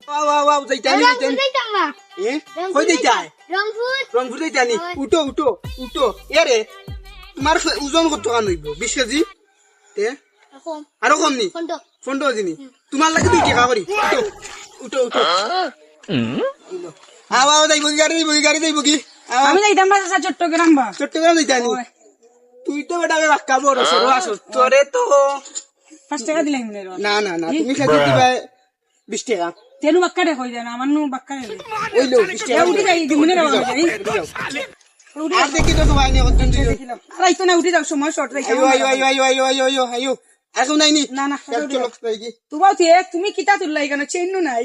वाव जाइतानी ए কই যাইতাই রংপুর যাইতানি উঠো উঠো উঠো এরে তোমার ওজন কত টাকা হইব 20 কেজি তে আরো কম নি ফন্ড দিনি তোমার লাগে 2 টাকা করি উঠো উঠো উঠো আওয়া যাইব গাড়ি যাইব কি আমি যাইতাম বাসা চট্টগ্রাম যাইতানি তুই তো বেটা রাখা বড় সরো আসো তোরে তো 5 টাকা দিলাই মনে না না না তুমি খাইতে দিবা 20 টাকা তেনু বাক্কারে কই দেন আমার নু বাক্কারে ওইলো 20 টাকা উঠি যাই দিমনে রে বাবা যাই আর দেখি তো ভাই নি কতজন দিও আই তো না উঠি যাও সময় শর্ট রাই আয়ো এখন নাই নি না না চলো তাই কি তুবাও থে তুমি কিতা তুললাই কেন চেইন নাই